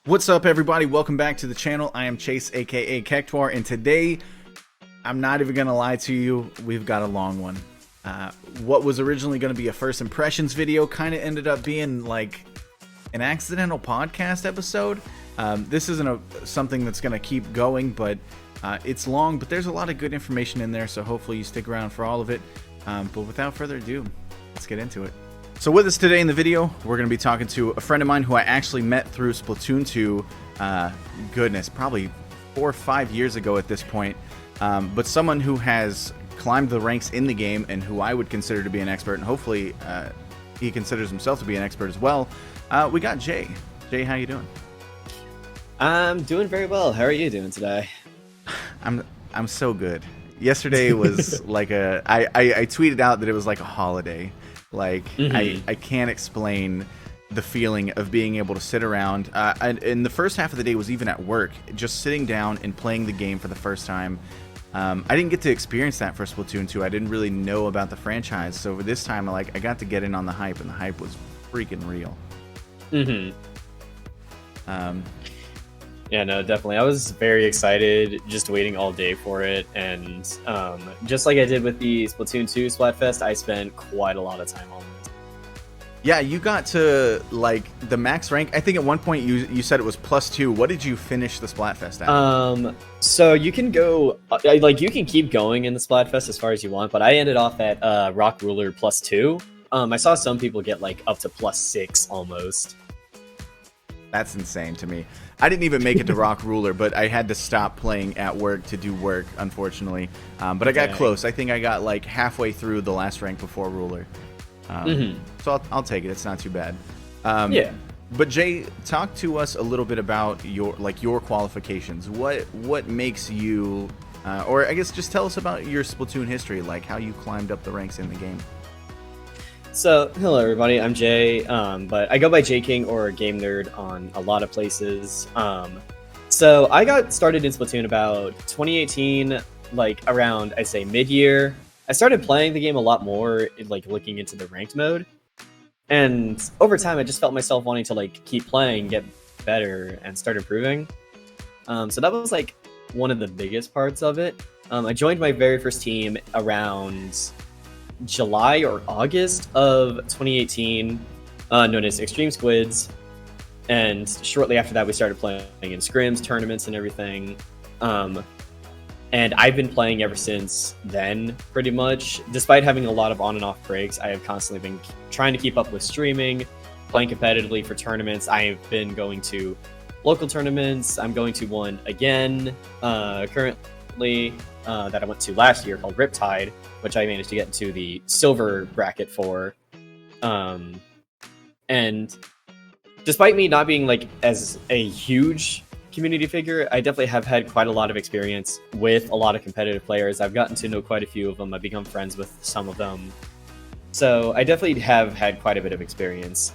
What's up, everybody? Welcome back to the channel. I am Chase, aka Kektor, and today, I'm not even gonna lie to you, we've got a long one. What was originally going to be a first impressions video kind of ended up being like an accidental podcast episode. This isn't something that's going to keep going, but it's long, but there's a lot of good information in there, so hopefully you stick around for all of it. But without further ado, let's get into it. So with us today in the video, we're going to be talking to a friend of mine who I actually met through Splatoon 2, goodness, probably 4 or 5 years ago at this point, but someone who has climbed the ranks in the game and who I would consider to be an expert, and hopefully he considers himself to be an expert as well. We got Jay. Jay, how you doing? I'm doing very well. How are you doing today? I'm so good. Yesterday was like I tweeted out that it was like a holiday. Like, I can't explain the feeling of being able to sit around. And the first half of the day was even at work, just sitting down and playing the game for the first time. I didn't get to experience that for Splatoon 2. I didn't really know about the franchise. So this time, I got to get in on the hype, and the hype was freaking real. Yeah, no, definitely. I was very excited, just waiting all day for it. And just like I did with the Splatoon 2 Splatfest, I spent quite a lot of time on it. Yeah, you got to, like, the max rank. I think at one point you said it was +2. What did you finish the Splatfest at? So you can go, like, you can keep going in the Splatfest as far as you want, but I ended off at Rock Ruler +2. I saw some people get, like, up to +6 almost. That's insane to me. I didn't even make it to Rock Ruler, but I had to stop playing at work to do work, unfortunately. But I got close. I think I got, like, halfway through the last rank before Ruler. So I'll take it. It's not too bad. Yeah. But Jay, talk to us a little bit about your qualifications. What makes you, or I guess just tell us about your Splatoon history, like how you climbed up the ranks in the game. So, hello everybody, I'm Jay, but I go by JKing or Game Nerd on a lot of places. So I got started in Splatoon about 2018, like around, I'd say mid-year. I started playing the game a lot more, like looking into the ranked mode. And over time, I just felt myself wanting to like keep playing, get better, and start improving. So that was like one of the biggest parts of it. I joined my very first team around July or August of 2018, known as Extreme Squids. And shortly after that, we started playing in scrims, tournaments, and everything. And I've been playing ever since then, pretty much. Despite having a lot of on and off breaks, I have constantly been trying to keep up with streaming, playing competitively for tournaments. I have been going to local tournaments. I'm going to one again currently that I went to last year called Riptide, which I managed to get into the silver bracket for. And despite me not being like as a huge community figure, I definitely have had quite a lot of experience with a lot of competitive players. I've gotten to know quite a few of them. I've become friends with some of them. So I definitely have had quite a bit of experience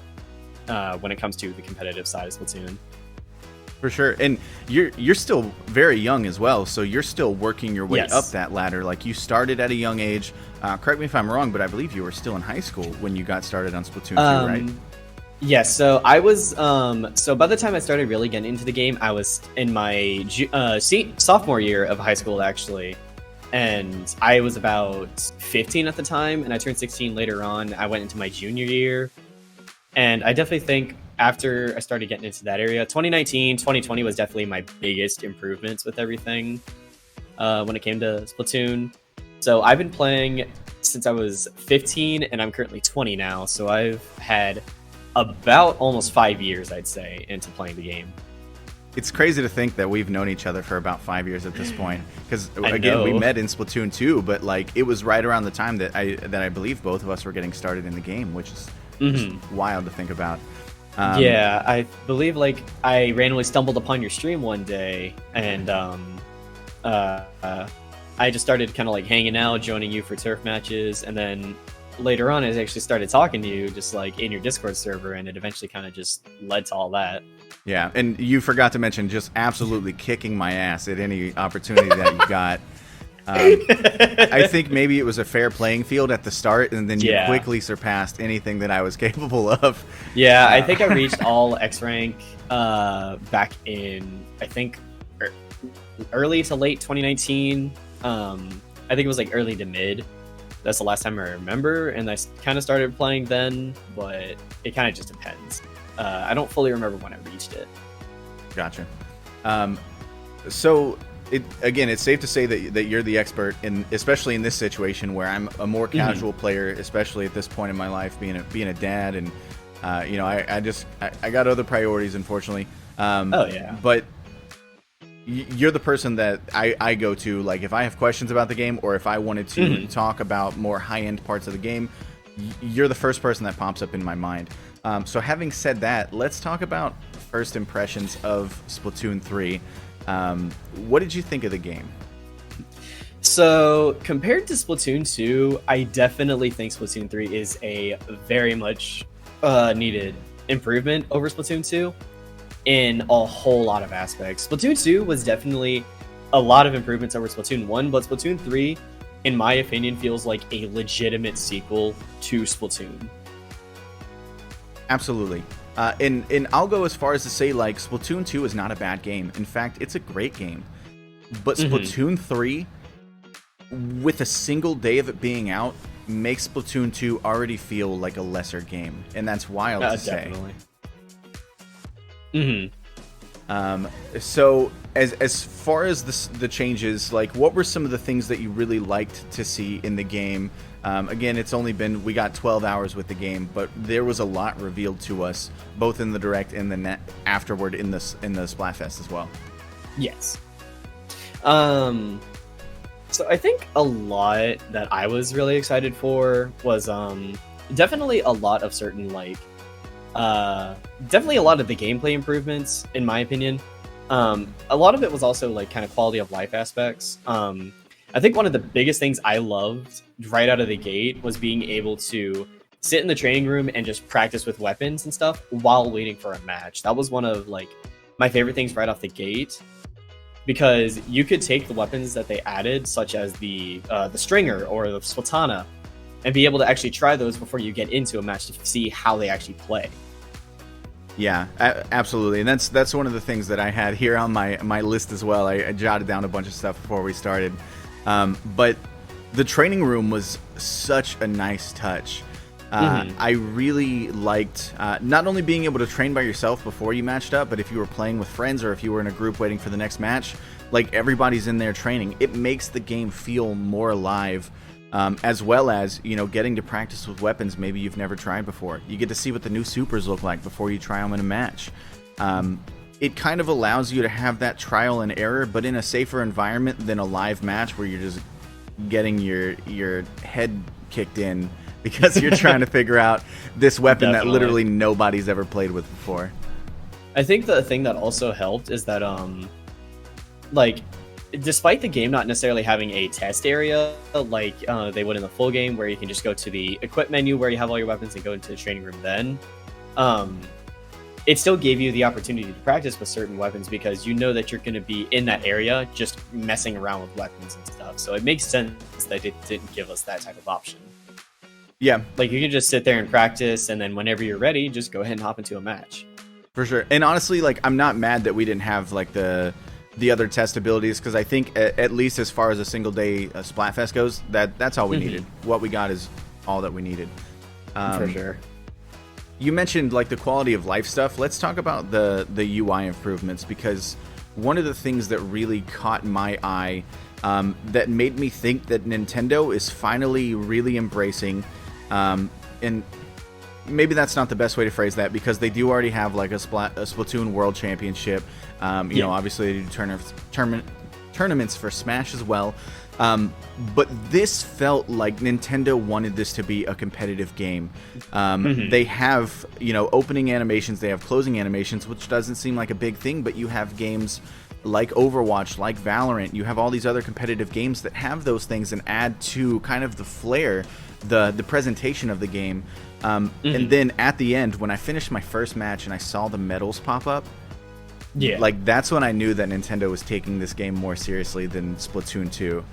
when it comes to the competitive side of Splatoon. For sure. And you're still very young as well, so you're still working your way up that ladder. Like, you started at a young age. Correct me if I'm wrong, but I believe you were still in high school when you got started on Splatoon 2, right? Yes, so I was, so by the time I started really getting into the game, I was in my sophomore year of high school, actually. And I was about 15 at the time, and I turned 16 later on. I went into my junior year. And I definitely think after I started getting into that area, 2019, 2020 was definitely my biggest improvements with everything when it came to Splatoon. So I've been playing since I was 15, and I'm currently 20 now. So I've had about almost 5 years, I'd say, into playing the game. It's crazy to think that we've known each other for about 5 years at this point. Because, again, we met in Splatoon 2, but like it was right around the time that I believe both of us were getting started in the game, which is just wild to think about. Yeah, I believe like I randomly stumbled upon your stream one day, and I just started kind of like hanging out, joining you for turf matches, and then later on I actually started talking to you just like in your Discord server, and it eventually kind of just led to all that. Yeah, and you forgot to mention just absolutely kicking my ass at any opportunity that you got. I think maybe it was a fair playing field at the start, and then you quickly surpassed anything that I was capable of. Yeah, I think I reached all X rank back in, I think, early to late 2019. I think it was like early to mid. That's the last time I remember, and I kind of started playing then, but it kind of just depends. I don't fully remember when I reached it. Gotcha. So it's safe to say that you're the expert especially in this situation where I'm a more casual player, especially at this point in my life, being a dad, and I got other priorities, unfortunately. Oh yeah. But you're the person that I go to, like, if I have questions about the game, or if I wanted to talk about more high-end parts of the game, you're the first person that pops up in my mind. So having said that, let's talk about first impressions of Splatoon 3. What did you think of the game? So compared to Splatoon 2, I definitely think Splatoon 3 is a very much needed improvement over Splatoon 2 in a whole lot of aspects. Splatoon 2 was definitely a lot of improvements over Splatoon 1, but Splatoon 3, in my opinion, feels like a legitimate sequel to Splatoon. Absolutely. And I'll go as far as to say, like, Splatoon 2 is not a bad game. In fact, it's a great game. But Splatoon 3, with a single day of it being out, makes Splatoon 2 already feel like a lesser game. And that's wild to definitely. say. So as far as the changes, like, what were some of the things that you really liked to see in the game? Again, it's only been, we got 12 hours with the game, but there was a lot revealed to us, both in the direct and the afterward in the Splatfest as well. Yes. So I think a lot that I was really excited for was definitely a lot of certain, like, definitely a lot of the gameplay improvements, in my opinion. A lot of it was also, like, kind of quality of life aspects. I think one of the biggest things I loved right out of the gate was being able to sit in the training room and just practice with weapons and stuff while waiting for a match. That was one of, like, my favorite things right off the gate, because you could take the weapons that they added, such as the Stringer or the Swatana, and be able to actually try those before you get into a match to see how they actually play. Yeah, absolutely. And that's one of the things that I had here on my list as well. I jotted down a bunch of stuff before we started. But the training room was such a nice touch. I really liked not only being able to train by yourself before you matched up, but if you were playing with friends or if you were in a group waiting for the next match, like, everybody's in there training. It makes the game feel more alive, as well as, you know, getting to practice with weapons maybe you've never tried before. You get to see what the new supers look like before you try them in a match. It kind of allows you to have that trial and error, but in a safer environment than a live match where you're just getting your head kicked in because you're trying to figure out this weapon that literally nobody's ever played with before. I think the thing that also helped is that, like, despite the game not necessarily having a test area like they would in the full game, where you can just go to the equip menu where you have all your weapons and go into the training room then, it still gave you the opportunity to practice with certain weapons, because you know that you're going to be in that area just messing around with weapons and stuff. So it makes sense that it didn't give us that type of option. Yeah. Like, you can just sit there and practice, and then whenever you're ready, just go ahead and hop into a match. For sure. And honestly, like, I'm not mad that we didn't have, like, the other test abilities, because I think at least as far as a single day Splatfest goes, that's all we needed. What we got is all that we needed. For sure. You mentioned, like, the quality of life stuff. Let's talk about the UI improvements, because one of the things that really caught my eye, that made me think that Nintendo is finally really embracing, and maybe that's not the best way to phrase that, because they do already have, like, a Splatoon World Championship. You know, obviously they do tournaments for Smash as well. But this felt like Nintendo wanted this to be a competitive game. They have, you know, opening animations, they have closing animations, which doesn't seem like a big thing, but you have games like Overwatch, like Valorant, you have all these other competitive games that have those things and add to kind of the flair, the presentation of the game. And then at the end, when I finished my first match and I saw the medals pop up, like, that's when I knew that Nintendo was taking this game more seriously than Splatoon 2.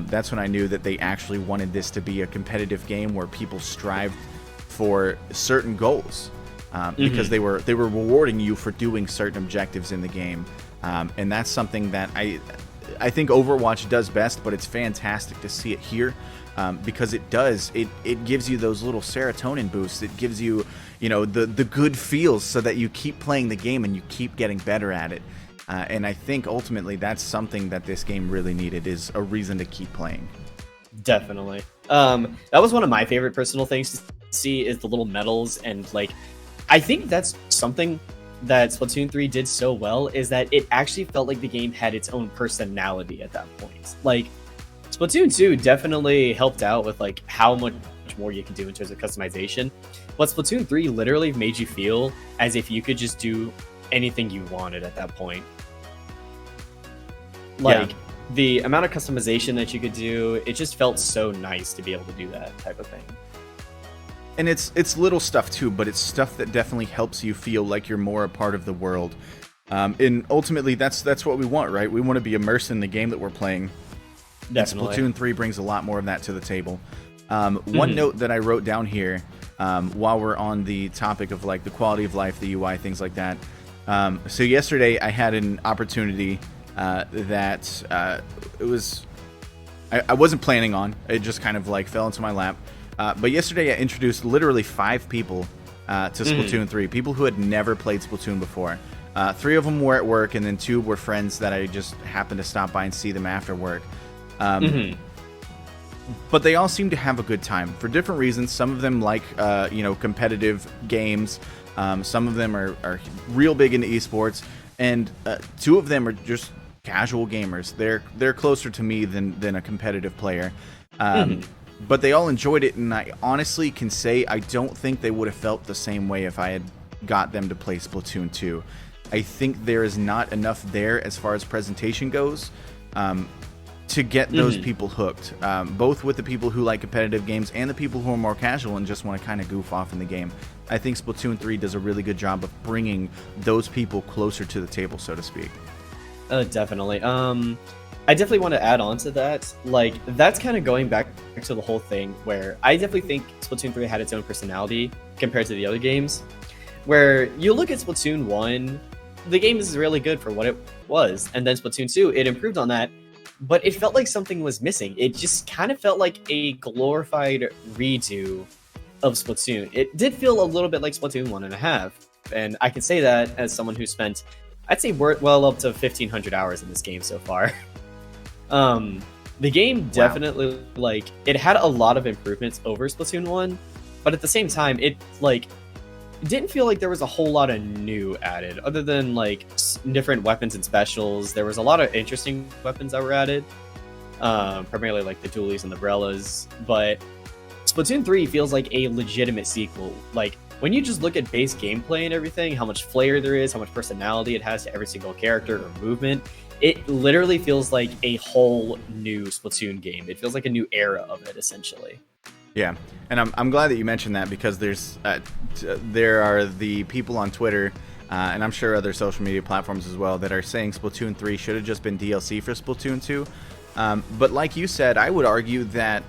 That's when I knew that they actually wanted this to be a competitive game where people strived for certain goals. because they were rewarding you for doing certain objectives in the game, and that's something that I think Overwatch does best, but it's fantastic to see it here. Because it gives you those little serotonin boosts. It gives you, the good feels so that you keep playing the game and you keep getting better at it. And I think ultimately that's something that this game really needed, is a reason to keep playing. Definitely. That was one of my favorite personal things to see, is the little medals. And I think that's something that Splatoon 3 did so well, is that it actually felt like the game had its own personality at that point. Splatoon 2 definitely helped out with how much more you can do in terms of customization, but Splatoon 3 literally made you feel as if you could just do anything you wanted at that point. The amount of customization that you could do, it just felt so nice to be able to do that type of thing. And it's little stuff too, but it's stuff that definitely helps you feel like you're more a part of the world. And ultimately, that's what we want, right? We want to be immersed in the game that we're playing. Definitely. Splatoon 3 brings a lot more of that to the table. One note that I wrote down here, while we're on the topic of the quality of life, the UI, things like that. So yesterday I had an opportunity that it was I wasn't planning on. It just kind of fell into my lap. But yesterday I introduced literally 5 people to Splatoon 3, people who had never played Splatoon before. 3 of them were at work, and then 2 were friends that I just happened to stop by and see them after work. But they all seem to have a good time for different reasons. Some of them like competitive games. Some of them are real big into esports, and 2 of them are just casual gamers. They're closer to me than a competitive player. But they all enjoyed it, and I honestly can say I don't think they would have felt the same way if I had got them to play Splatoon 2. I think there is not enough there as far as presentation goes to get those people hooked, both with the people who like competitive games and the people who are more casual and just want to kind of goof off in the game. I think Splatoon 3 does a really good job of bringing those people closer to the table, so to speak. Definitely. I definitely want to add on to that. That's kind of going back to the whole thing where I definitely think Splatoon 3 had its own personality compared to the other games. Where you look at Splatoon 1, the game is really good for what it was, and then Splatoon 2, it improved on that, but it felt like something was missing. It just kind of felt like a glorified redo of Splatoon. It did feel a little bit like Splatoon 1.5, and I can say that as someone who spent, I'd say, well up to 1,500 hours in this game so far. The game definitely, it had a lot of improvements over Splatoon 1, but at the same time, it didn't feel like there was a whole lot of new added, other than different weapons and specials. There was a lot of interesting weapons that were added, primarily the dualies and the umbrellas, but Splatoon 3 feels like a legitimate sequel. When you just look at base gameplay and everything, how much flair there is, how much personality it has to every single character or movement, it literally feels like a whole new Splatoon game. It feels like a new era of it, essentially. Yeah, and I'm glad that you mentioned that, because there are the people on Twitter, and I'm sure other social media platforms as well, that are saying Splatoon 3 should have just been DLC for Splatoon 2. But like you said, I would argue that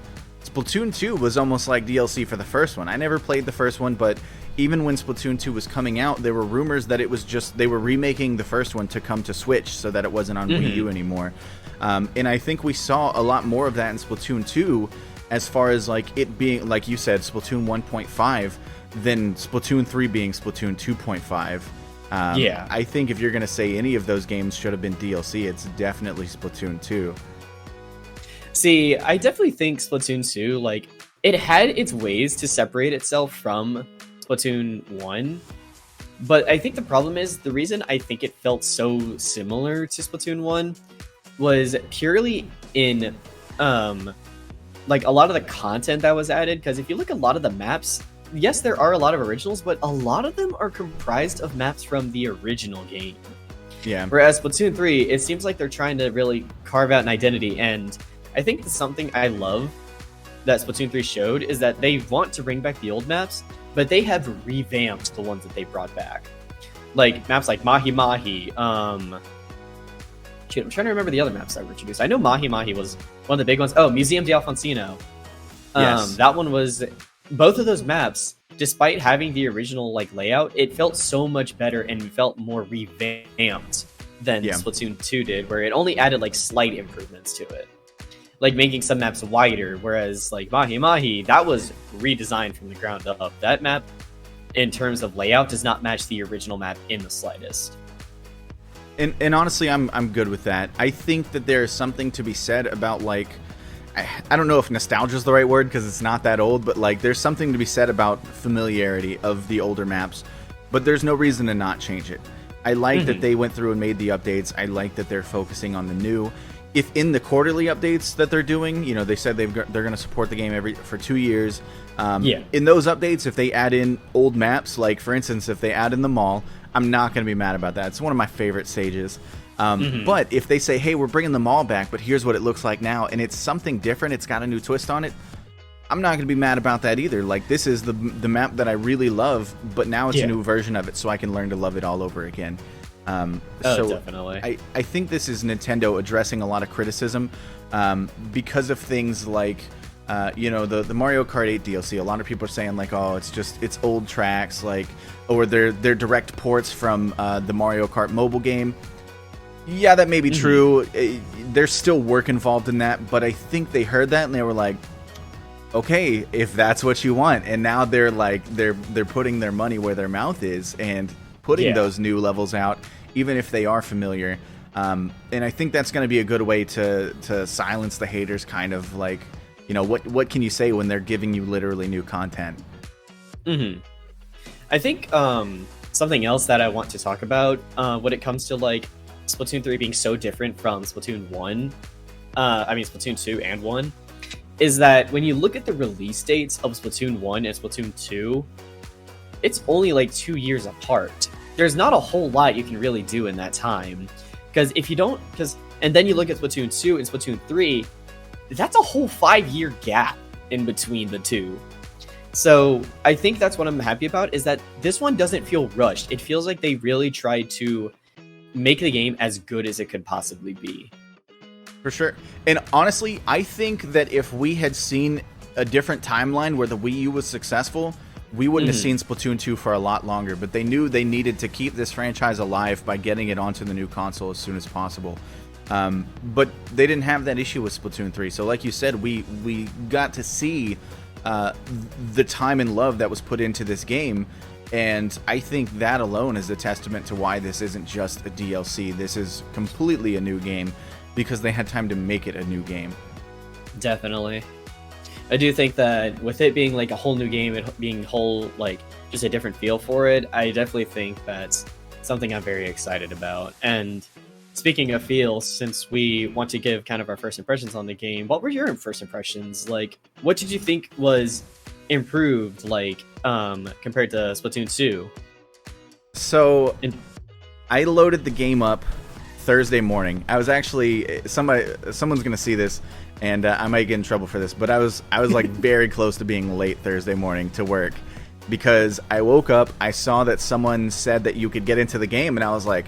Splatoon 2 was almost like DLC for the first one. I never played the first one, but even when Splatoon 2 was coming out, there were rumors that it was just they were remaking the first one to come to Switch so that it wasn't on Wii U anymore. And I think we saw a lot more of that in Splatoon 2, as far as it being, like you said, Splatoon 1.5 than Splatoon 3 being Splatoon 2.5. Yeah. I think if you're going to say any of those games should have been DLC, it's definitely Splatoon 2. See, I definitely think Splatoon 2, it had its ways to separate itself from Splatoon 1, but I think the problem is, the reason I think it felt so similar to Splatoon 1 was purely in, a lot of the content that was added, because if you look at a lot of the maps, yes, there are a lot of originals, but a lot of them are comprised of maps from the original game. Yeah. Whereas Splatoon 3, it seems like they're trying to really carve out an identity, and I think something I love that Splatoon 3 showed is that they want to bring back the old maps, but they have revamped the ones that they brought back. Maps like Mahi Mahi, I'm trying to remember the other maps that were introduced. I know Mahi Mahi was one of the big ones. Oh, Museum de Alfonsino. Yes. That one was both of those maps, despite having the original like layout, it felt so much better and felt more revamped than Splatoon 2 did, where it only added like slight improvements to it, like making some maps wider, whereas like Mahi Mahi, that was redesigned from the ground up. That map, in terms of layout, does not match the original map in the slightest. And honestly, I'm good with that. I think that there's something to be said about, like, I don't know if nostalgia is the right word because it's not that old, but like there's something to be said about familiarity of the older maps, but there's no reason to not change it. I like that they went through and made the updates. I like that they're focusing on the new. If in the quarterly updates that they're doing, you know, they said they're going to support the game for 2 years. In those updates, if they add in old maps, like for instance, if they add in the mall, I'm not going to be mad about that. It's one of my favorite stages. But if they say, hey, we're bringing the mall back, but here's what it looks like now, and it's something different, it's got a new twist on it, I'm not going to be mad about that either. Like, this is the map that I really love, but now it's a new version of it, so I can learn to love it all over again. So definitely. I think this is Nintendo addressing a lot of criticism because of things like, you know, the Mario Kart 8 DLC. A lot of people are saying, like, oh, it's old tracks, like, or they're direct ports from the Mario Kart mobile game. Yeah, that may be true. There's still work involved in that, but I think they heard that and they were like, okay, if that's what you want. And now they're like, they're putting their money where their mouth is and putting those new levels out, even if they are familiar. And I think that's going to be a good way to silence the haters, kind of like, you know, what can you say when they're giving you literally new content? I think something else that I want to talk about when it comes to like Splatoon 3 being so different from Splatoon 1, Splatoon 2 and 1, is that when you look at the release dates of Splatoon 1 and Splatoon 2, it's only like 2 years apart. There's not a whole lot you can really do in that time. And then you look at Splatoon 2 and Splatoon 3, that's a whole 5-year gap in between the two. So I think that's what I'm happy about, is that this one doesn't feel rushed. It feels like they really tried to make the game as good as it could possibly be. For sure. And honestly, I think that if we had seen a different timeline where the Wii U was successful, we wouldn't have seen Splatoon 2 for a lot longer. But they knew they needed to keep this franchise alive by getting it onto the new console as soon as possible. But they didn't have that issue with Splatoon 3. So like you said, we got to see the time and love that was put into this game. And I think that alone is a testament to why this isn't just a DLC. This is completely a new game because they had time to make it a new game. Definitely. I do think that with it being like a whole new game, it being whole, like, just a different feel for it, I definitely think that's something I'm very excited about. And speaking of feel, since we want to give kind of our first impressions on the game, what were your first impressions? Like, what did you think was improved, like, compared to Splatoon 2? So, I loaded the game up Thursday morning. I was actually, someone's gonna see this, and I might get in trouble for this, but I was like very close to being late Thursday morning to work because I woke up, I saw that someone said that you could get into the game, and I was like,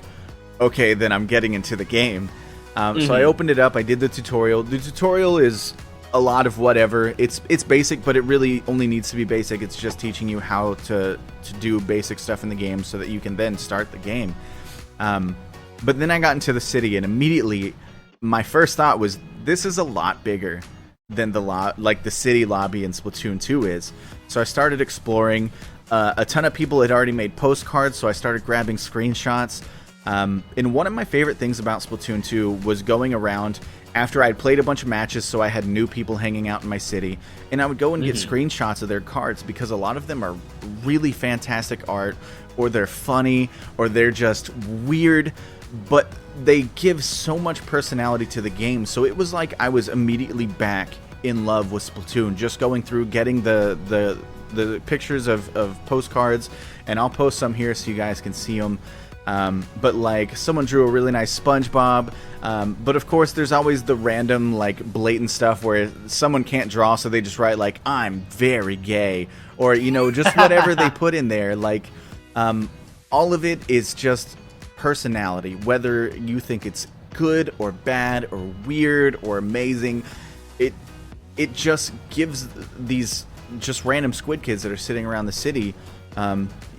okay, then I'm getting into the game. So I opened it up, I did the tutorial. The tutorial is a lot of whatever. It's basic, but it really only needs to be basic. It's just teaching you how to do basic stuff in the game so that you can then start the game. But then I got into the city, and immediately my first thought was, this is a lot bigger than the city lobby in Splatoon 2 is. So I started exploring. A ton of people had already made postcards, so I started grabbing screenshots. And one of my favorite things about Splatoon 2 was going around after I'd played a bunch of matches, so I had new people hanging out in my city, and I would go and get screenshots of their cards because a lot of them are really fantastic art, or they're funny, or they're just weird, but they give so much personality to the game. So it was like I was immediately back in love with Splatoon, just going through getting the pictures of postcards, and I'll post some here so you guys can see them. But like someone drew a really nice SpongeBob, but of course there's always the random like blatant stuff where someone can't draw, so they just write like, I'm very gay, or, you know, just whatever they put in there. Like, all of it is just personality, whether you think it's good or bad or weird or amazing. It just gives these just random squid kids that are sitting around the city,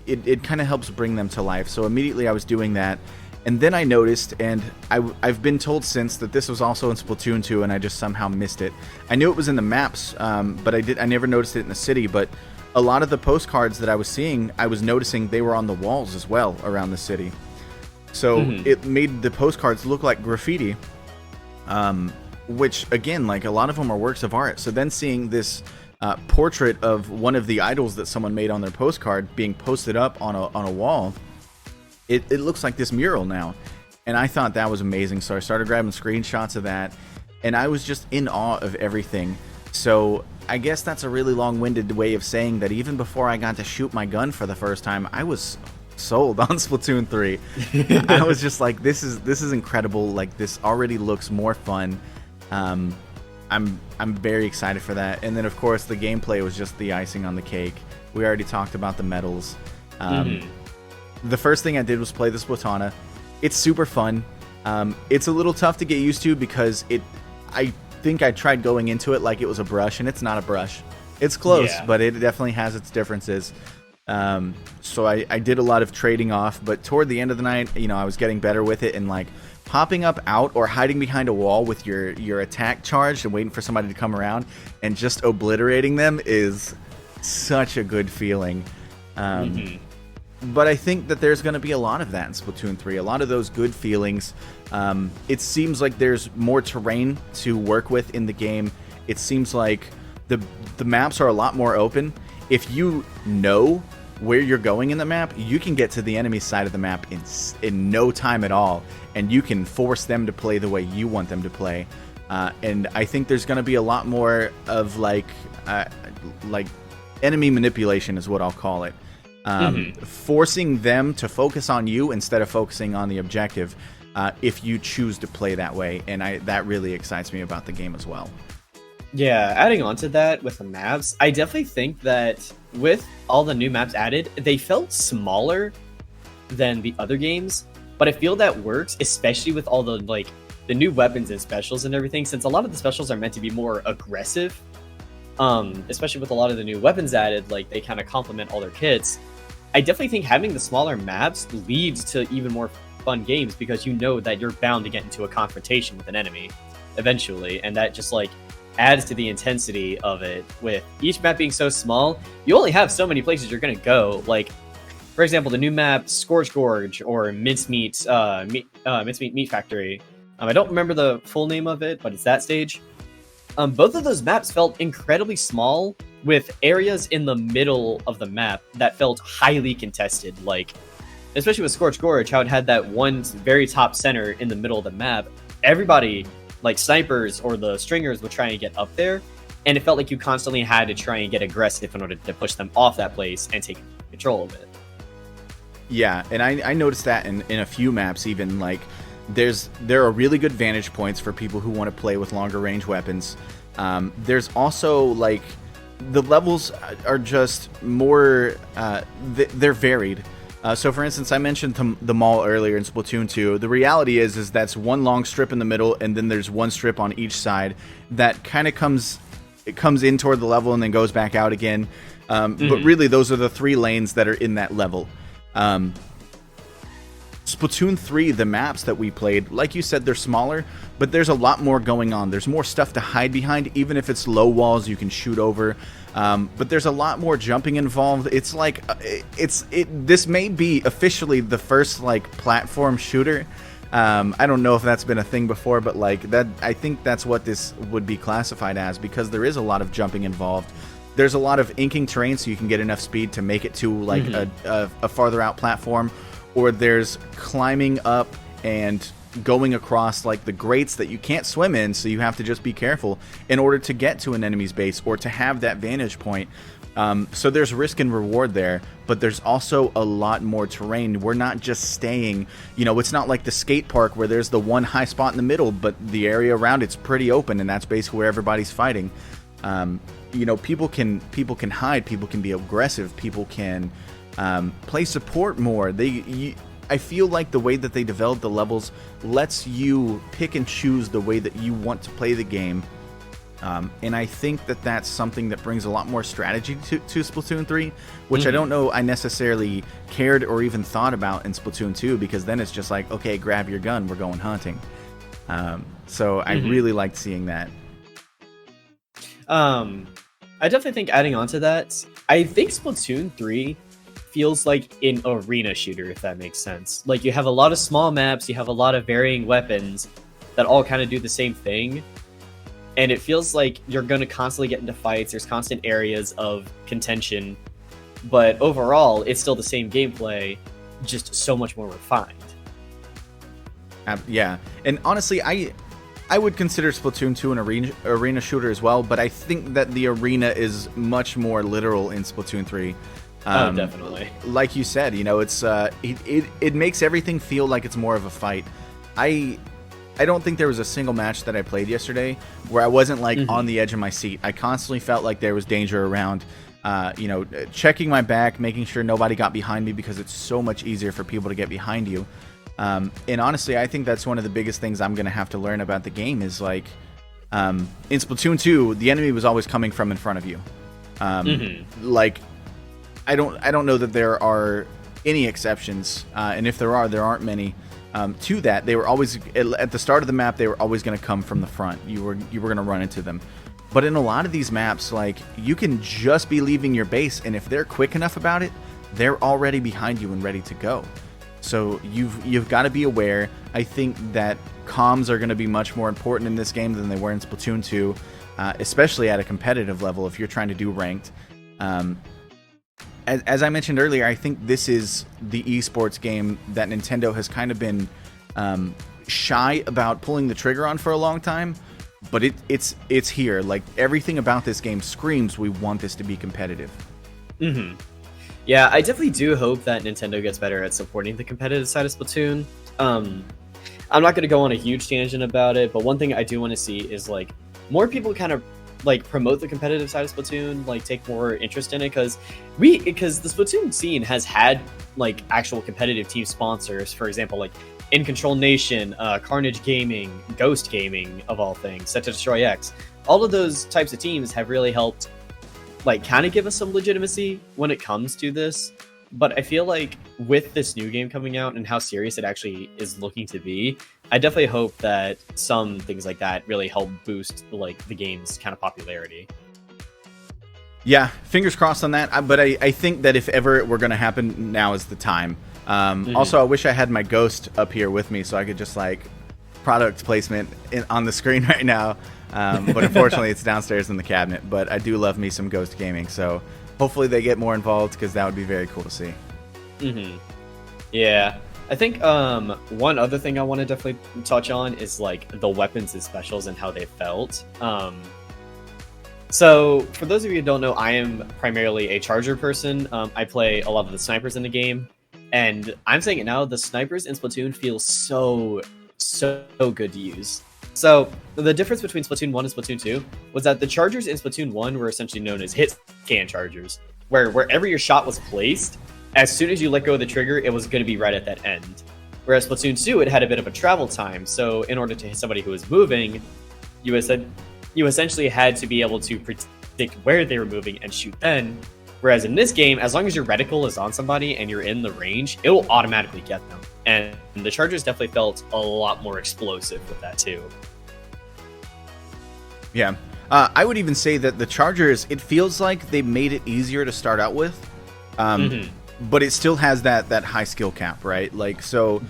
it kind of helps bring them to life. So immediately I was doing that. And then I noticed, and I've been told since that this was also in Splatoon 2, and I just somehow missed it. I knew it was in the maps, but I never noticed it in the city. But a lot of the postcards that I was seeing, I was noticing they were on the walls as well around the city. So it made the postcards look like graffiti, which, again, like a lot of them are works of art. So then seeing this portrait of one of the idols that someone made on their postcard being posted up on a wall, it looks like this mural now. And I thought that was amazing. So I started grabbing screenshots of that, and I was just in awe of everything. So I guess that's a really long-winded way of saying that even before I got to shoot my gun for the first time, I was sold on Splatoon 3. I was just like, this is incredible. Like, this already looks more fun. I'm very excited for that. And then of course the gameplay was just the icing on the cake. We already talked about the medals. The first thing I did was play the Splatana. It's super fun. It's a little tough to get used to because I think I tried going into it like it was a brush, and it's not a brush. It's close, but it definitely has its differences. So I did a lot of trading off, but toward the end of the night, you know, I was getting better with it, and like popping up out or hiding behind a wall with your attack charged and waiting for somebody to come around and just obliterating them is such a good feeling. But I think that there's going to be a lot of that in Splatoon 3, a lot of those good feelings. It seems like there's more terrain to work with in the game. It seems like the maps are a lot more open. If you know where you're going in the map, you can get to the enemy side of the map in no time at all, and you can force them to play the way you want them to play. And I think there's going to be a lot more of like enemy manipulation is what I'll call it. Forcing them to focus on you instead of focusing on the objective, if you choose to play that way, and that really excites me about the game as well. Yeah, adding on to that with the maps, I definitely think that with all the new maps added, they felt smaller than the other games, but I feel that works, especially with all the the new weapons and specials and everything, since a lot of the specials are meant to be more aggressive. Especially with a lot of the new weapons added, like they kind of complement all their kits. I definitely think having the smaller maps leads to even more fun games, because you know that you're bound to get into a confrontation with an enemy eventually, and that just adds to the intensity of it. With each map being so small, you only have so many places you're gonna go. Like, for example, the new map Scorch Gorge or Mincemeat Meat Factory. I don't remember the full name of it, but it's that stage. Both of those maps felt incredibly small, with areas in the middle of the map that felt highly contested. Like, especially with Scorch Gorge, how it had that one very top center in the middle of the map. Everybody, like snipers or the stringers, would try and get up there, and it felt like you constantly had to try and get aggressive in order to push them off that place and take control of it. Yeah, and I noticed that in a few maps even, like there are really good vantage points for people who want to play with longer range weapons. There's also like the levels are just more they're varied. So for instance, I mentioned the mall earlier in Splatoon 2. The reality is that's one long strip in the middle, and then there's one strip on each side that kind of comes in toward the level and then goes back out again. But really, those are the 3 lanes that are in that level. Splatoon 3, the maps that we played, like you said, they're smaller, but there's a lot more going on. There's more stuff to hide behind. Even if it's low walls, you can shoot over. But there's a lot more jumping involved. It's like this may be officially the first platform shooter. I don't know if that's been a thing before, but I think that's what this would be classified as, because there is a lot of jumping involved. There's a lot of inking terrain, so you can get enough speed to make it to a farther out platform. Or there's climbing up and going across the grates that you can't swim in, so you have to just be careful in order to get to an enemy's base or to have that vantage point. So there's risk and reward there, but there's also a lot more terrain. We're not just staying, it's not like the skate park where there's the one high spot in the middle, but the area around it's pretty open, and that's basically where everybody's fighting. People can hide, people can be aggressive, people can play support more. I feel like the way that they develop the levels lets you pick and choose the way that you want to play the game. And I think that that's something that brings a lot more strategy to Splatoon 3, which I don't know I necessarily cared or even thought about in Splatoon 2, because then it's just like, okay, grab your gun, we're going hunting. So I really liked seeing that. I definitely think adding on to that, I think Splatoon 3 feels like an arena shooter, if that makes sense. Like, you have a lot of small maps, you have a lot of varying weapons that all kind of do the same thing. And it feels like you're going to constantly get into fights. There's constant areas of contention. But overall, it's still the same gameplay, just so much more refined. Yeah. And honestly, I would consider Splatoon 2 an arena shooter as well. But I think that the arena is much more literal in Splatoon 3. Oh, definitely. Like you said, you know, it's it makes everything feel like it's more of a fight. I don't think there was a single match that I played yesterday where I wasn't like on the edge of my seat. I constantly felt like there was danger around, you know, checking my back, making sure nobody got behind me, because it's so much easier for people to get behind you. And honestly, I think that's one of the biggest things I'm going to have to learn about the game is like, in Splatoon 2, the enemy was always coming from in front of you. Like, I don't know that there are any exceptions, and if there aren't many. To that, they were always at the start of the map. They were always going to come from the front. You were going to run into them. But in a lot of these maps, like, you can just be leaving your base, and if they're quick enough about it, they're already behind you and ready to go. So you've got to be aware. I think that comms are going to be much more important in this game than they were in Splatoon 2, especially at a competitive level if you're trying to do ranked. As I mentioned earlier, I think this is the esports game that Nintendo has kind of been shy about pulling the trigger on for a long time, but it's here. Like, everything about this game screams we want this to be competitive. Yeah, I definitely do hope that Nintendo gets better at supporting the competitive side of Splatoon. I'm not going to go on a huge tangent about it, but one thing I do want to see is like more people kind of like promote the competitive side of Splatoon, like take more interest in it, because the Splatoon scene has had like actual competitive team sponsors, for example, like In Control Nation, Carnage Gaming, Ghost Gaming, of all things, Set to Destroy X. All of those types of teams have really helped like kind of give us some legitimacy when it comes to this. But I feel like with this new game coming out and how serious it actually is looking to be, I definitely hope that some things like that really help boost like the game's kind of popularity. Yeah, fingers crossed on that. But I think that if ever it were going to happen, now is the time. Also, I wish I had my Ghost up here with me so I could just like product placement on the screen right now. But unfortunately, it's downstairs in the cabinet. But I do love me some Ghost Gaming, so hopefully they get more involved, because that would be very cool to see. Yeah. I think one other thing I want to definitely touch on is like the weapons and specials and how they felt. So for those of you who don't know, I am primarily a charger person. I play a lot of the snipers in the game, and I'm saying it now, the snipers in Splatoon feel so good to use. So the difference between Splatoon 1 and Splatoon 2 was that the chargers in Splatoon 1 were essentially known as hit scan chargers, where wherever your shot was placed, as soon as you let go of the trigger, it was going to be right at that end. Whereas Splatoon 2, it had a bit of a travel time, so in order to hit somebody who was moving, you essentially had to be able to predict where they were moving and shoot then. Whereas in this game, as long as your reticle is on somebody and you're in the range, it will automatically get them. And the chargers definitely felt a lot more explosive with that too. Yeah. I would even say that the chargers, it feels like they made it easier to start out with. But it still has that high skill cap, right? Like, so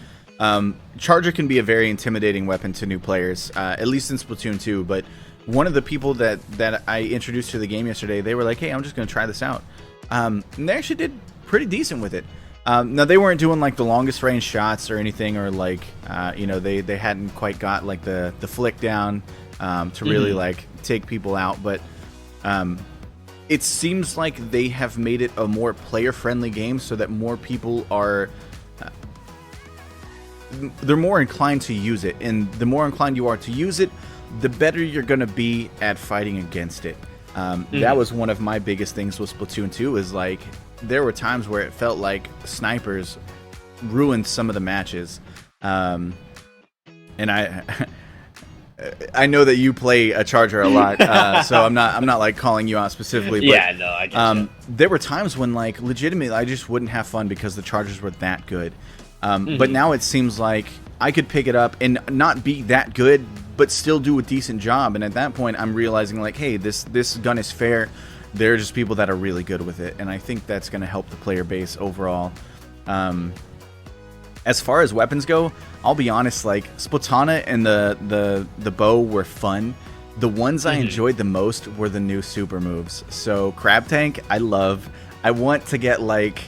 charger can be a very intimidating weapon to new players, at least in Splatoon 2. But one of the people that I introduced to the game yesterday, they were like, hey, I'm just going to try this out. And they actually did pretty decent with it. Now, they weren't doing like the longest range shots or anything, or like, you know, they hadn't quite got like the flick down to really like take people out. But it seems like they have made it a more player-friendly game, so that more people are they're more inclined to use it. And the more inclined you are to use it, the better you're going to be at fighting against it. That was one of my biggest things with Splatoon 2, is like there were times where it felt like snipers ruined some of the matches. And I know that you play a charger a lot, so I'm not like calling you out specifically. But, yeah, no, I get you. There were times when like legitimately I just wouldn't have fun because the chargers were that good. But now it seems like I could pick it up and not be that good, but still do a decent job. And at that point, I'm realizing like, hey, this gun is fair. There are just people that are really good with it, and I think that's going to help the player base overall. As far as weapons go, I'll be honest, like Splatana and the bow were fun. The ones I enjoyed the most were the new super moves. So Crab Tank, I love. I want to get like,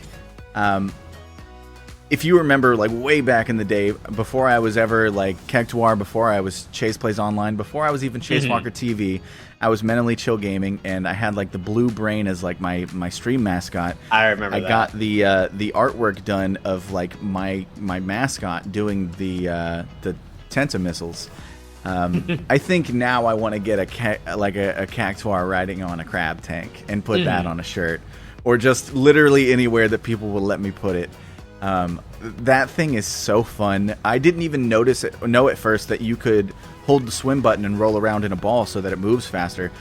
if you remember, like way back in the day, before I was ever like Kektuar, before I was Chase Plays Online, before I was even Chase Walker TV, I was Mentally Chill Gaming, and I had like the blue brain as like my stream mascot. I remember that. I got the artwork done of like my mascot doing the Tenta missiles. I think now I want to get a Cactuar riding on a Crab Tank and put that on a shirt, or just literally anywhere that people will let me put it. That thing is so fun. I didn't even know at first that you could hold the swim button and roll around in a ball so that it moves faster.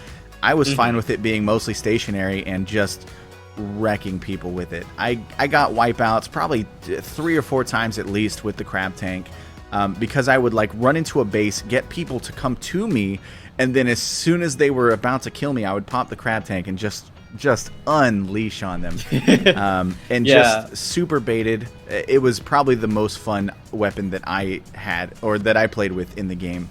I was fine with it being mostly stationary and just wrecking people with it. I got wipeouts probably 3 or 4 times at least with the Crab Tank, because I would like run into a base, get people to come to me, and then as soon as they were about to kill me, I would pop the Crab Tank and just unleash on them. And just super baited. It was probably the most fun weapon that I had, or that I played with in the game.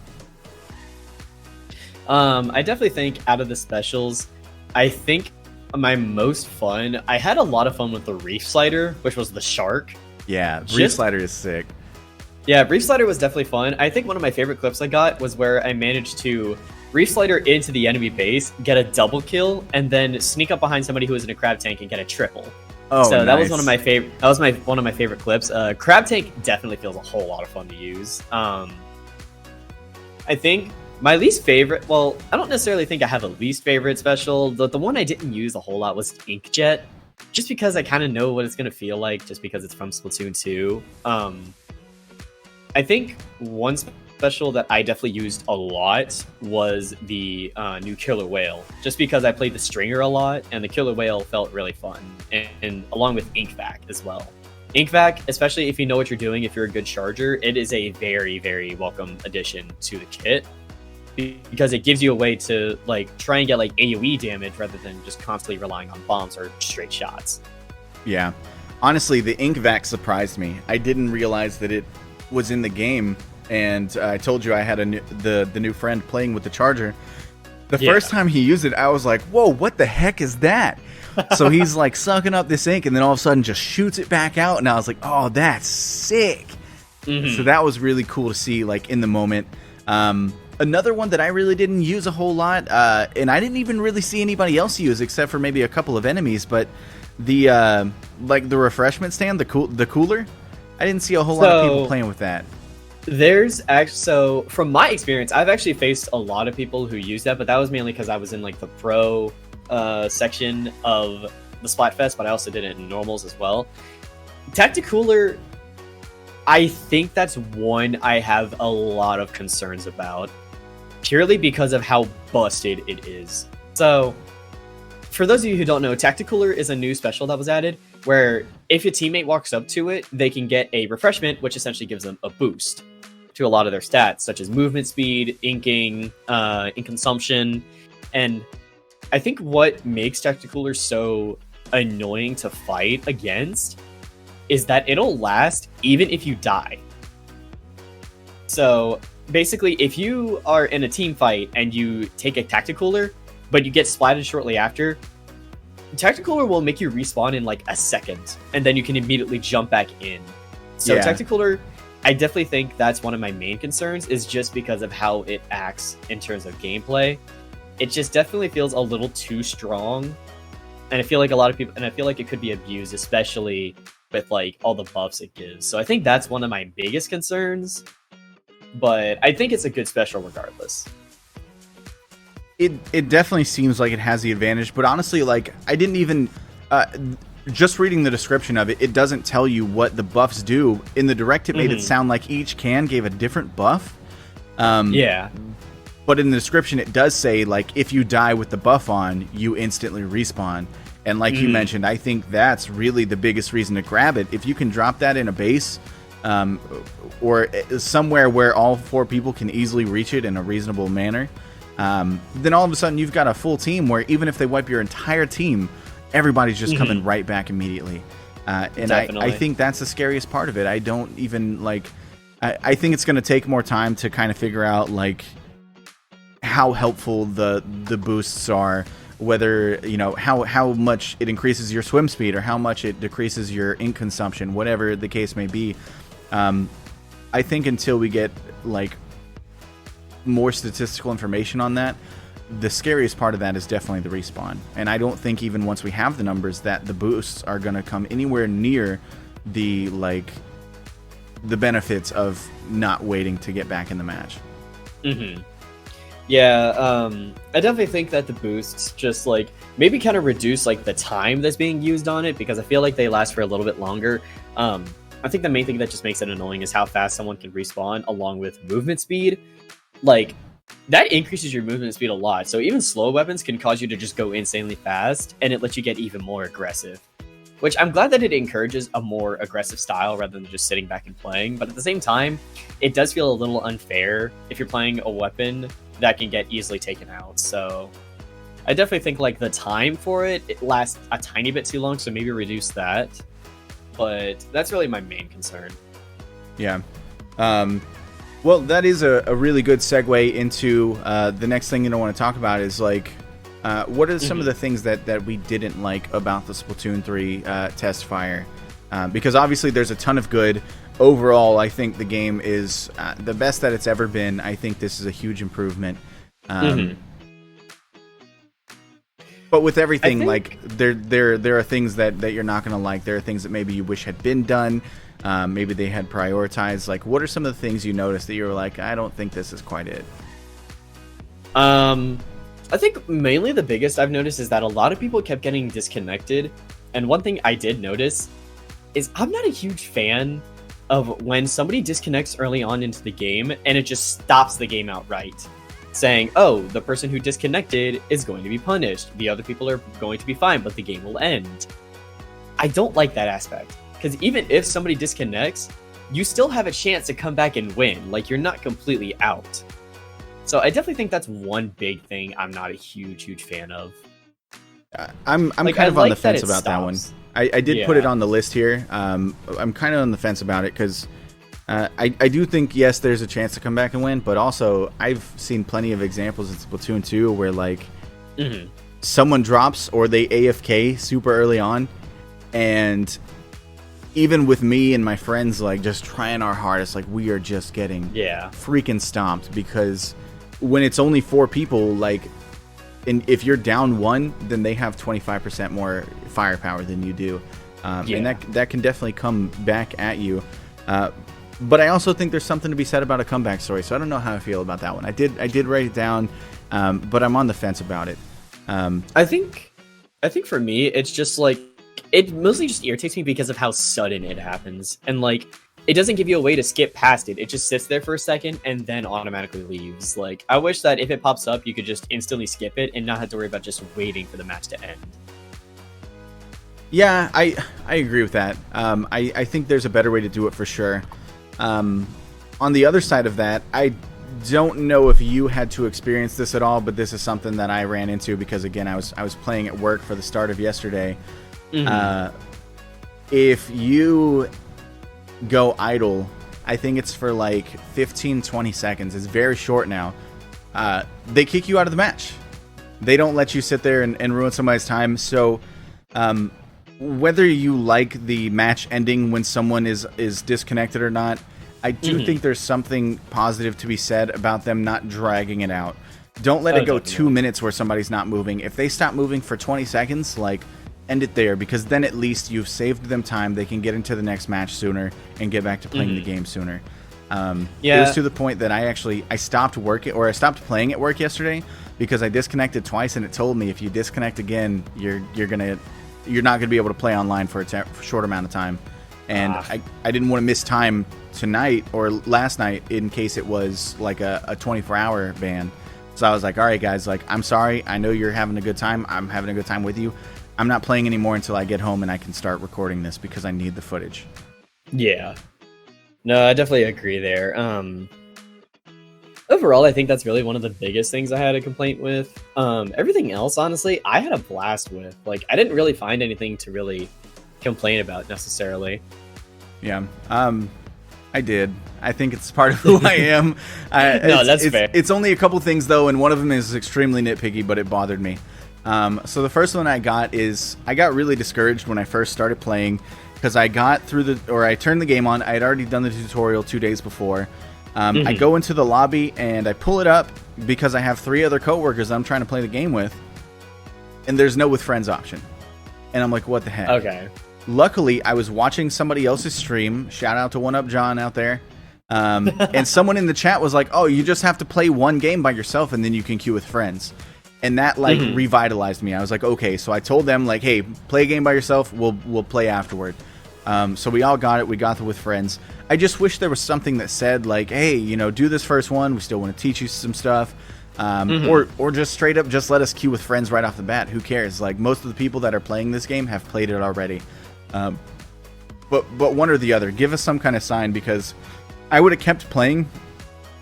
I definitely think out of the specials, I think my most fun, I had a lot of fun with the Reef Slider, which was the shark. Yeah, Reef Slider is sick. Yeah, Reef Slider was definitely fun. I think one of my favorite clips I got was where I managed to Reef Slider into the enemy base, get a double kill, and then sneak up behind somebody who was in a Crab Tank and get a triple. Oh, so nice. That was one of my favorite. That was one of my favorite clips. Crab Tank definitely feels a whole lot of fun to use. I think my least favorite. Well, I don't necessarily think I have a least favorite special. The one I didn't use a whole lot was Inkjet, just because I kind of know what it's gonna feel like, just because it's from Splatoon 2. I think one special that I definitely used a lot was the new Killer Whale, just because I played the Stringer a lot, and the Killer Whale felt really fun, and along with Inkvac as well. Inkvac, especially if you know what you're doing, if you're a good charger, it is a very, very welcome addition to the kit, because it gives you a way to like try and get like AoE damage rather than just constantly relying on bombs or straight shots. Yeah, honestly, the Inkvac surprised me. I didn't realize that it was in the game. And I told you I had the new friend playing with the charger. The first time he used it, I was like, whoa, what the heck is that? So he's like sucking up this ink, and then all of a sudden just shoots it back out, and I was like, oh, that's sick. So that was really cool to see, like, in the moment. Another one that I really didn't use a whole lot, and I didn't even really see anybody else use except for maybe a couple of enemies, but the like the refreshment stand, the cooler, I didn't see a whole lot of people playing with that. There's actually, so from my experience, I've actually faced a lot of people who use that, but that was mainly because I was in like the pro section of the Splatfest, but I also did it in normals as well. Tacticooler, I think that's one I have a lot of concerns about, purely because of how busted it is. So, for those of you who don't know, Tacticooler is a new special that was added, where if your teammate walks up to it, they can get a refreshment, which essentially gives them a boost to a lot of their stats, such as movement speed, inking, ink consumption. And I think what makes Tacticooler so annoying to fight against is that it'll last even if you die. So basically, if you are in a team fight and you take a Tacticooler, but you get splatted shortly after, Tacticooler will make you respawn in like a second, and then you can immediately jump back in. So Tacticooler, I definitely think that's one of my main concerns, is just because of how it acts in terms of gameplay. It just definitely feels a little too strong, and I feel like a lot of people, and I feel like it could be abused, especially with like all the buffs it gives. So I think that's one of my biggest concerns, but I think it's a good special regardless. It definitely seems like it has the advantage, but honestly, like, I didn't even just reading the description of it, it doesn't tell you what the buffs do. In the direct, it made it sound like each can gave a different buff. Yeah. But in the description, it does say, like, if you die with the buff on, you instantly respawn. And like you mentioned, I think that's really the biggest reason to grab it. If you can drop that in a base, or somewhere where all 4 people can easily reach it in a reasonable manner, then all of a sudden you've got a full team where even if they wipe your entire team, everybody's just coming right back immediately. And I think that's the scariest part of it. I don't even, like... I think it's going to take more time to kind of figure out, like, how helpful the boosts are, whether, you know, how much it increases your swim speed or how much it decreases your ink consumption, whatever the case may be. I think until we get, like, more statistical information on that, the scariest part of that is definitely the respawn. And I don't think even once we have the numbers that the boosts are going to come anywhere near the, like, the benefits of not waiting to get back in the match. Yeah, I definitely think that the boosts just, like, maybe kind of reduce, like, the time that's being used on it, because I feel like they last for a little bit longer. I think the main thing that just makes it annoying is how fast someone can respawn, along with movement speed. Like, that increases your movement speed a lot, so even slow weapons can cause you to just go insanely fast, and it lets you get even more aggressive. Which I'm glad that it encourages a more aggressive style rather than just sitting back and playing, but at the same time, it does feel a little unfair if you're playing a weapon that can get easily taken out. So I definitely think, like, the time for it lasts a tiny bit too long, so maybe reduce that. But that's really my main concern. Yeah. Well, that is a really good segue into the next thing I want to talk about is, like, what are some of the things that we didn't like about the Splatoon 3 test fire? Because obviously there's a ton of good. Overall, I think the game is the best that it's ever been. I think this is a huge improvement. But with everything, like, there are things that you're not going to like. There are things that maybe you wish had been done. Maybe they had prioritized. Like, what are some of the things you noticed that you were like, I don't think this is quite it? I think mainly the biggest I've noticed is that a lot of people kept getting disconnected. And one thing I did notice is I'm not a huge fan of when somebody disconnects early on into the game and it just stops the game outright, saying, oh, the person who disconnected is going to be punished. The other people are going to be fine, but the game will end. I don't like that aspect, because even if somebody disconnects, you still have a chance to come back and win. Like, you're not completely out. So I definitely think that's one big thing I'm not a huge fan of. I'm like, kind of on the fence about that one. I did put it on the list here. I'm kind of on the fence about it because I do think, yes, there's a chance to come back and win, but also I've seen plenty of examples in Splatoon 2 where, like, someone drops or they AFK super early on, and even with me and my friends, like, just trying our hardest, like, we are just getting freaking stomped, because when it's only 4 people, like, and if you're down 1, then they have 25% more firepower than you do, and that can definitely come back at you. But I also think there's something to be said about a comeback story, so I don't know how I feel about that one. I did write it down, but I'm on the fence about it. I think for me, it's just, like, it mostly just irritates me because of how sudden it happens, and, like, it doesn't give you a way to skip past it. It just sits there for a second and then automatically leaves. Like, I wish that if it pops up, you could just instantly skip it and not have to worry about just waiting for the match to end. Yeah, I agree with that. I think there's a better way to do it for sure. On the other side of that, I don't know if you had to experience this at all, but this is something that I ran into because, again, I was playing at work for the start of yesterday. If you go idle, I think it's for like 15-20 seconds. It's very short now. They kick you out of the match. They don't let you sit there and ruin somebody's time. So whether you like the match ending when someone is disconnected or not, I do think there's something positive to be said about them not dragging it out. Don't let it go 2 minutes where somebody's not moving. If they stop moving for 20 seconds, like, end it there, because then at least you've saved them time. They can get into the next match sooner and get back to playing the game sooner. It was to the point that I stopped working, or I stopped playing at work yesterday because I disconnected twice, and it told me if you disconnect again, you're not gonna be able to play online for a short amount of time. And I didn't want to miss time tonight or last night in case it was like a 24-hour ban. So I was like, all right, guys, like, I'm sorry. I know you're having a good time. I'm having a good time with you. I'm not playing anymore until I get home and I can start recording this because I need the footage. Yeah. No, I definitely agree there. Overall, I think that's really one of the biggest things I had a complaint with. Everything else, honestly, I had a blast with. Like, I didn't really find anything to really complain about necessarily. Yeah. I did. I think it's part of who I am. No, that's fair. It's only a couple things, though, and one of them is extremely nitpicky, but it bothered me. So the first one I got is I got really discouraged when I first started playing because I got through I turned the game on. I had already done the tutorial 2 days before. I go into the lobby and I pull it up because I have 3 other coworkers I'm trying to play the game with, and there's no with friends option. And I'm like, what the heck? Okay. Luckily, I was watching somebody else's stream. Shout out to One Up John out there. And someone in the chat was like, oh, you just have to play one game by yourself and then you can queue with friends. And that like revitalized me. I was like, okay. So I told them like, hey, play a game by yourself. We'll play afterward. So we all got it. We got it with friends. I just wish there was something that said like, hey, you know, do this first one. We still want to teach you some stuff. Or just straight up just let us queue with friends right off the bat. Who cares? Like, most of the people that are playing this game have played it already. But one or the other, give us some kind of sign, because I would have kept playing,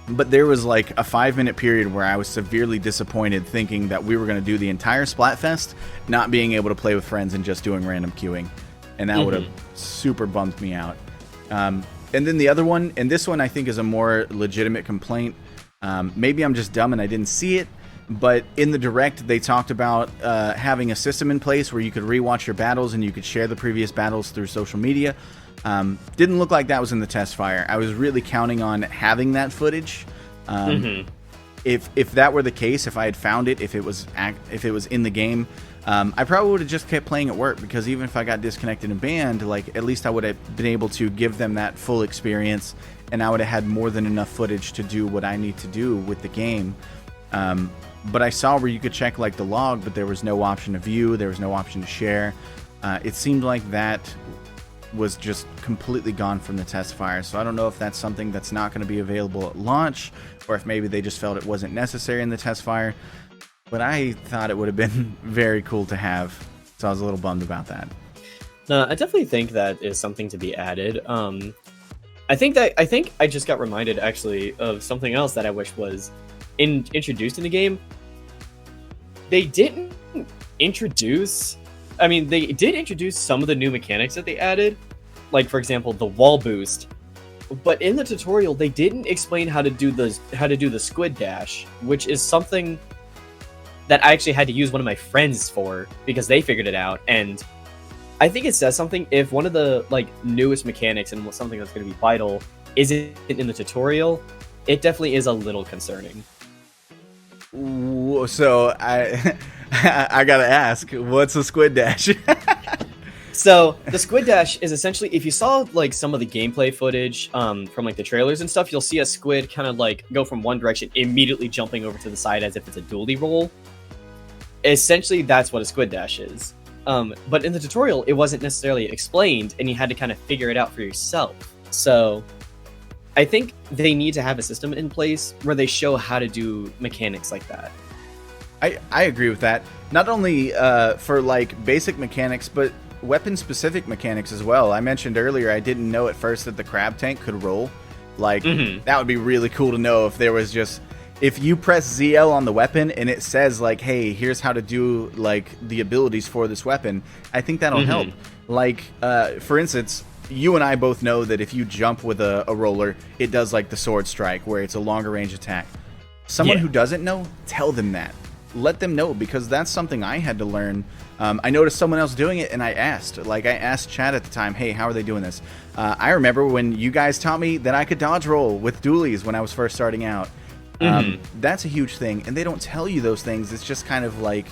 but there was like a 5-minute period where I was severely disappointed, thinking that we were going to do the entire Splatfest not being able to play with friends and just doing random queuing, and that would have super bummed me out. And then the other one, and this one I think is a more legitimate complaint. Maybe I'm just dumb and I didn't see it, but in the direct they talked about having a system in place where you could rewatch your battles and you could share the previous battles through social media. Didn't look like that was in the test fire. I was really counting on having that footage. If that were the case, if I had found it, if it was in the game, I probably would have just kept playing at work, because even if I got disconnected and banned, like, at least I would have been able to give them that full experience, and I would have had more than enough footage to do what I need to do with the game. But I saw where you could check like the log, but there was no option to view, there was no option to share. It seemed like that was just completely gone from the test fire. So I don't know if that's something that's not going to be available at launch, or if maybe they just felt it wasn't necessary in the test fire. But I thought it would have been very cool to have, so I was a little bummed about that. No, I definitely think that is something to be added. I think I just got reminded actually of something else that I wish was introduced in the game. They didn't introduce. I mean, they did introduce some of the new mechanics that they added, like for example the wall boost. But in the tutorial, they didn't explain how to do the squid dash, which is something that I actually had to use one of my friends for, because they figured it out. And I think it says something if one of the like newest mechanics and something that's going to be vital isn't in the tutorial. It definitely is a little concerning. So I gotta ask, what's a squid dash? So the squid dash is essentially, if you saw like some of the gameplay footage from like the trailers and stuff, you'll see a squid kind of like go from one direction, immediately jumping over to the side as if it's a dually roll. Essentially, that's what a squid dash is. But in the tutorial, it wasn't necessarily explained, and you had to kind of figure it out for yourself. So I think they need to have a system in place where they show how to do mechanics like that. I agree with that. Not only for like basic mechanics, but weapon-specific mechanics as well. I mentioned earlier I didn't know at first that the crab tank could roll. Like, that would be really cool to know if there was just... If you press ZL on the weapon and it says like, hey, here's how to do like the abilities for this weapon, I think that'll help. Like, for instance, you and I both know that if you jump with a roller, it does like the sword strike, where it's a longer range attack. Someone who doesn't know, tell them that. Let them know, because that's something I had to learn. I noticed someone else doing it, and I asked Chad at the time, hey, how are they doing this? I remember when you guys taught me that I could dodge roll with dualies when I was first starting out. That's a huge thing, and they don't tell you those things. It's just kind of like,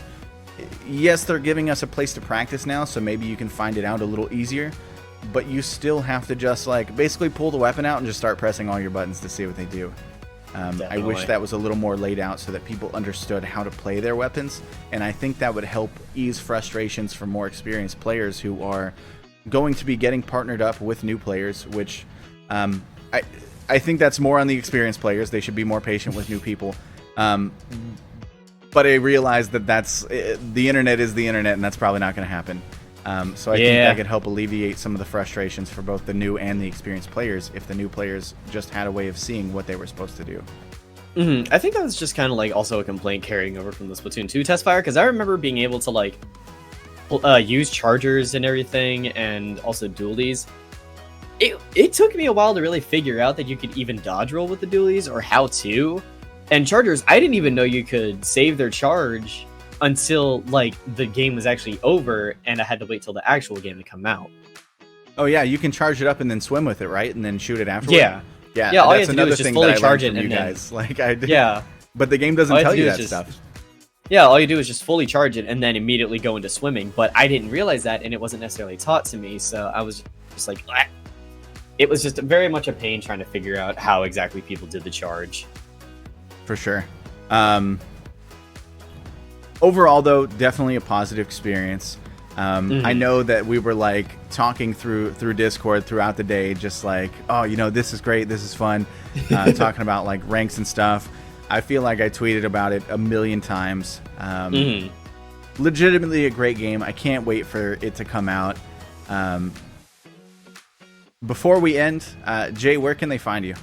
yes, they're giving us a place to practice now, so maybe you can find it out a little easier, but you still have to just like basically pull the weapon out and just start pressing all your buttons to see what they do. I wish that was a little more laid out so that people understood how to play their weapons, and I think that would help ease frustrations for more experienced players who are going to be getting partnered up with new players, which I think that's more on the experienced players. They should be more patient with new people. But I realize that the internet is the internet, and that's probably not going to happen. So I think that could help alleviate some of the frustrations for both the new and the experienced players if the new players just had a way of seeing what they were supposed to do. I think that was just kind of like also a complaint carrying over from the Splatoon 2 test fire, because I remember being able to like use chargers and everything, and also dualies. It took me a while to really figure out that you could even dodge roll with the dualies, or how to. And chargers, I didn't even know you could save their charge until like the game was actually over, and I had to wait till the actual game to come out. Oh yeah, you can charge it up and then swim with it, right? And then shoot it afterwards. Yeah. All you have to do is just fully charge it, and guys. Like I did. Yeah. But the game doesn't tell you that stuff. Yeah, all you do is just fully charge it and then immediately go into swimming. But I didn't realize that, and it wasn't necessarily taught to me, so I was just like, ah. It was just very much a pain trying to figure out how exactly people did the charge. For sure. Overall, though, definitely a positive experience. I know that we were like talking through Discord throughout the day, just like, oh, you know, this is great, this is fun, talking about like ranks and stuff. I feel like I tweeted about it a million times. Legitimately a great game. I can't wait for it to come out. Before we end, Jay, where can they find you?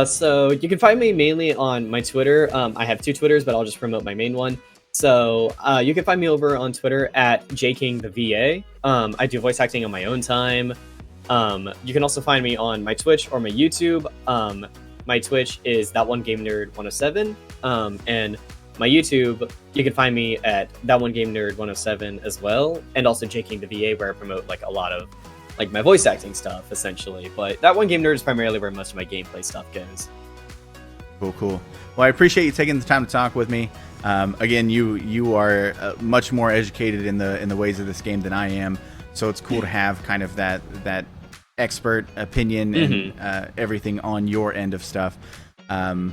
So you can find me mainly on my Twitter. I have 2 Twitters, but I'll just promote my main one. So you can find me over on Twitter at JKing the VA. I do voice acting on my own time. You can also find me on my Twitch or my YouTube. My Twitch is That One Game Nerd 107, and my YouTube, you can find me at That One Game Nerd 107 as well, and also JKing the VA, where I promote like a lot of like my voice acting stuff essentially. But That One Game Nerd is primarily where most of my gameplay stuff goes. Cool. Well, I appreciate you taking the time to talk with me. Again, you are much more educated in the ways of this game than I am, so it's cool to have kind of that expert opinion and everything on your end of stuff. Yeah,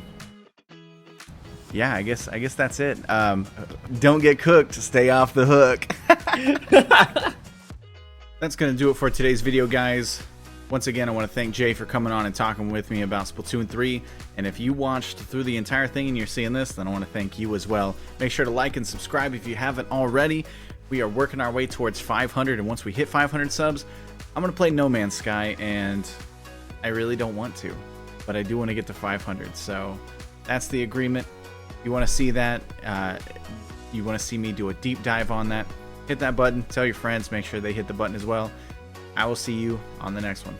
I guess that's it. Don't get cooked. Stay off the hook. That's gonna do it for today's video, guys. Once again, I want to thank Jay for coming on and talking with me about Splatoon 3. And if you watched through the entire thing and you're seeing this, then I want to thank you as well. Make sure to like and subscribe if you haven't already. We are working our way towards 500, and once we hit 500 subs, I'm going to play No Man's Sky, and I really don't want to, but I do want to get to 500, so that's the agreement. You want to see that, you want to see me do a deep dive on that, hit that button, tell your friends, make sure they hit the button as well. I will see you on the next one.